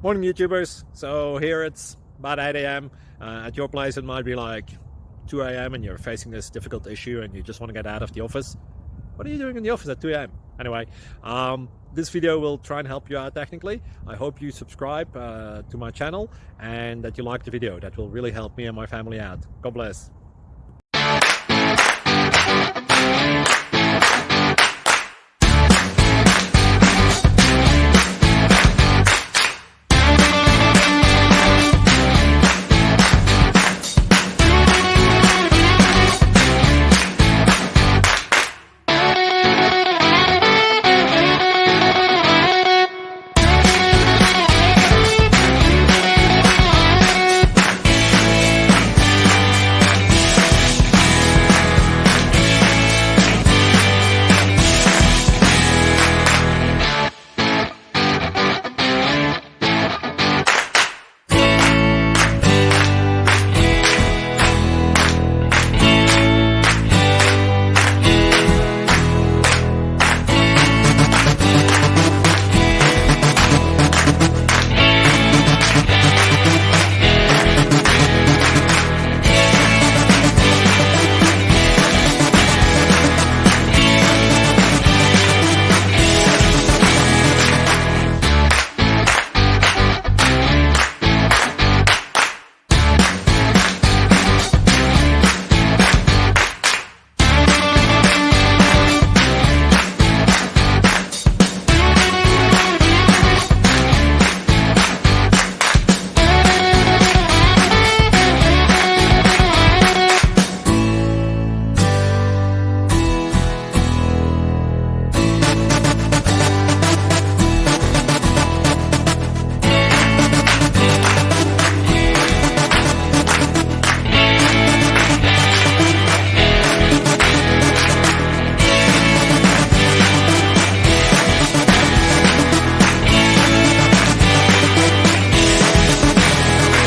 Morning YouTubers. So here it's about 8 a.m. At your place it might be like 2 a.m. and you're facing this difficult issue and you just want to get out of the office. What are you doing in the office at 2 a.m.? Anyway, this video will try and help you out technically. I hope you subscribe to my channel and that you like the video. That will really help me and my family out. God bless.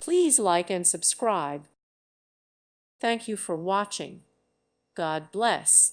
Please like and subscribe. Thank you for watching. God bless.